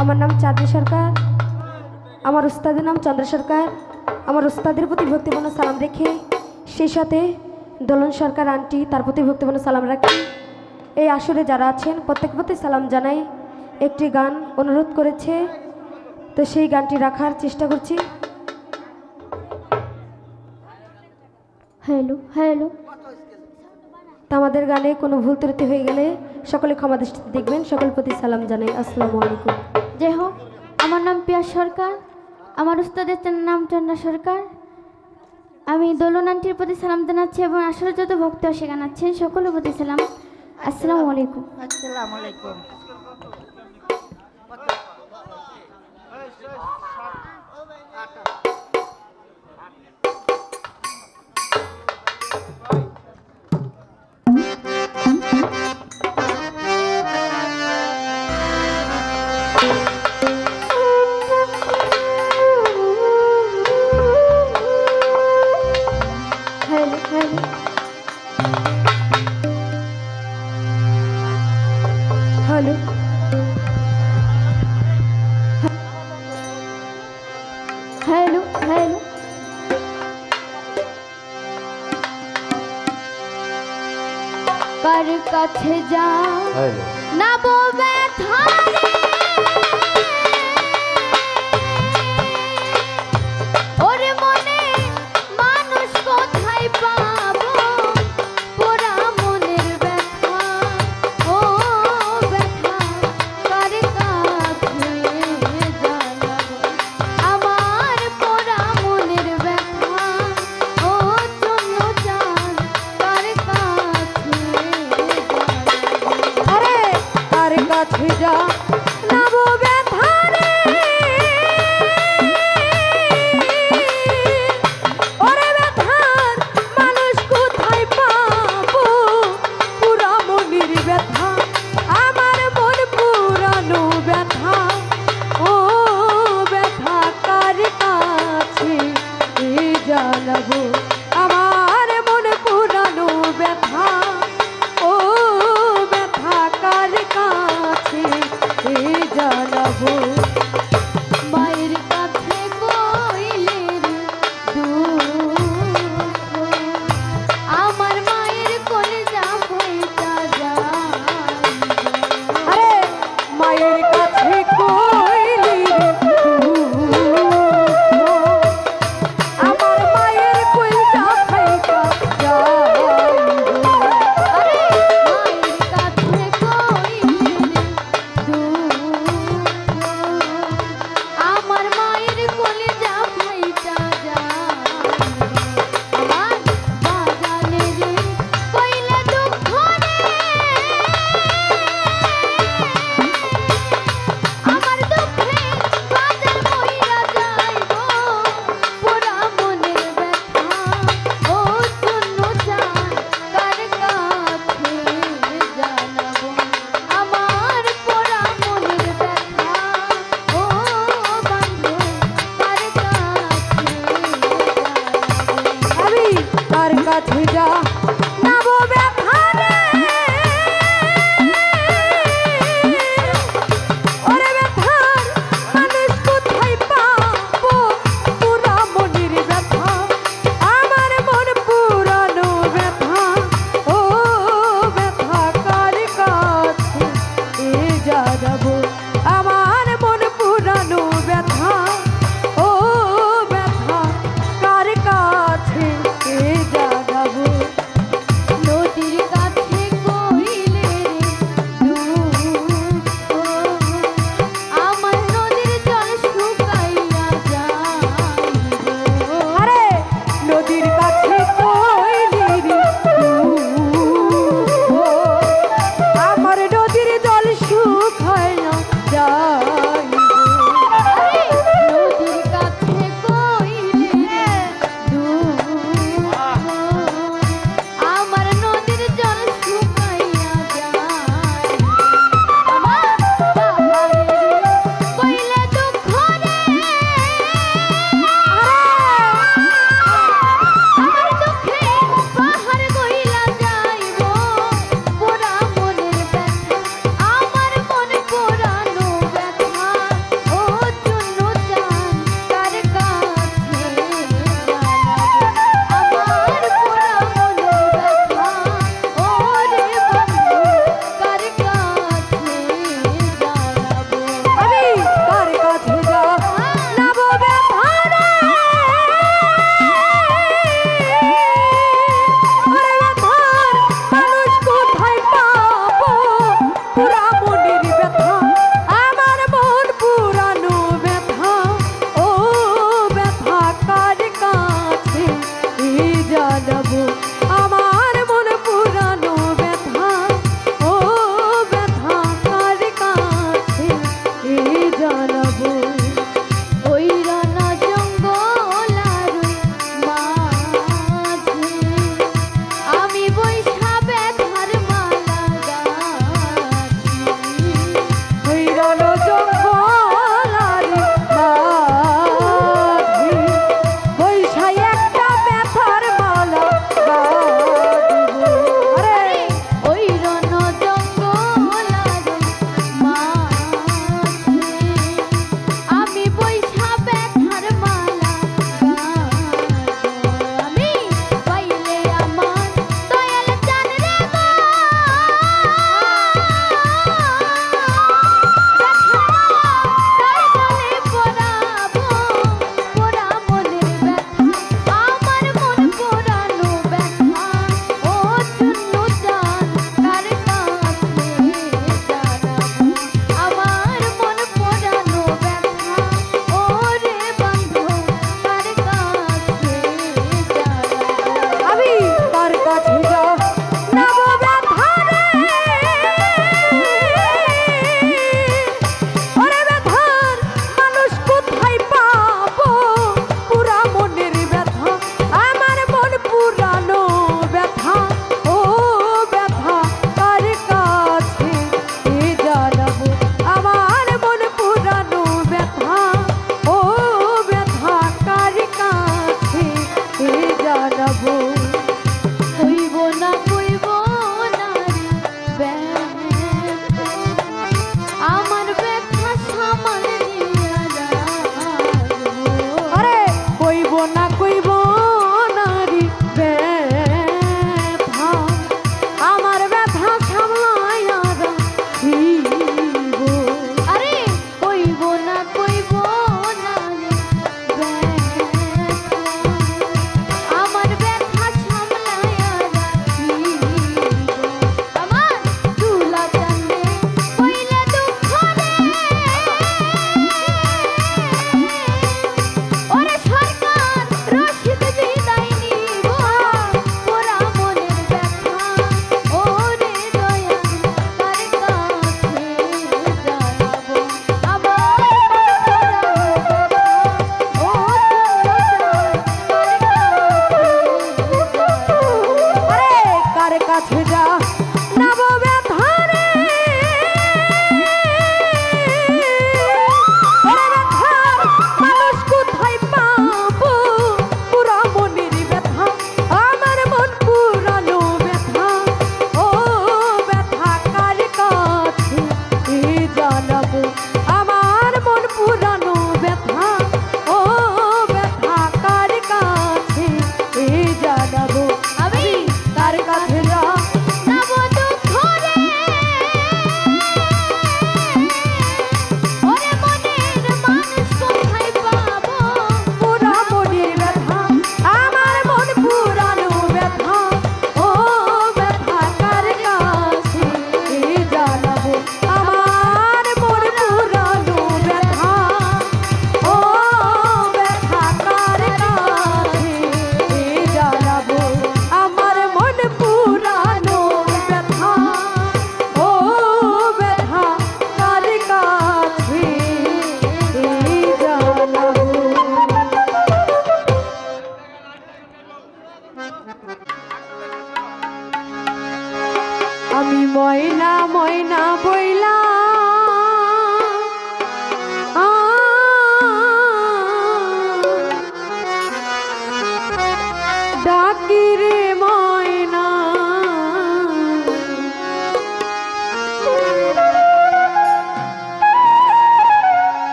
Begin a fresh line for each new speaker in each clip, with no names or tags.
আমার নাম চাঁদনি সরকার, আমার উস্তাদের নাম চন্দ্র সরকার। আমার উস্তাদের প্রতি ভক্তিপূর্ণ সালাম রেখে সেই সাথে দোলন সরকার আন্টি তার প্রতি ভক্তিপূর্ণ সালাম রাখি। এই আসরে যারা আছেন প্রত্যেক প্রতি সালাম জানাই। একটি গান অনুরোধ করেছে, তো সেই গানটি রাখার চেষ্টা করছি। Hello hello. তা আমাদের গানে কোনো ভুল ত্রুটি হয়ে গেলে সকলে ক্ষমা দৃষ্টিতে দেখবেন। সকল প্রতি সালাম জানাই। আসসালামু আলাইকুম।
যাই হোক, আমার নাম পিয়া সরকার, আমার উস্তাদের নাম চন্দ্রা সরকার। আমি দোলন আন্টির প্রতি সালাম জানাচ্ছি এবং আসলে যত ভক্ত সেখানে আছেন সকলের প্রতি সালাম। আসসালামু আলাইকুম।
আসসালামু আলাইকুম।
Hello hello.
Hello
hello hello. কার কাছে যা না ব্যথা রে, ওরে মনে মানুষ কোথায় পাবো, পোড়া মনের ব্যথা, ও ব্যথা কার কাছে জানাবো, আমার পোড়া মনের ব্যথা, ও জন্য চান কার কাছে জানাবো।
আরে তার কাছে যা নাবো ব্যথা রে, ওরে ব্যথার মানুষ কোথায় পাবো, পুরা মনির ব্যথা, আমার মন পুরানো ব্যথা, ও ব্যথা কার কাছে জানাবো, আমার মন পুরানো ব্যথা, ও ব্যথা কার কাছে জানাবো।
মায়ের কাছে কইলের দুঃখ, আমার মায়ের কলিজা বইটা যায়।
আরে মায়ের কাছে কইলি রে দুঃখ, আমার মায়ের কইটা ফাইটা যায়।
আরে মায়ের কাছে কইলের দুঃখ, আমার মায়ের কলিজা বইটা যায়। আমার বাজানের কইলে দুঃখ রে, আমার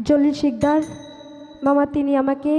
জলিল শিকদার মামা তিনি আমাকে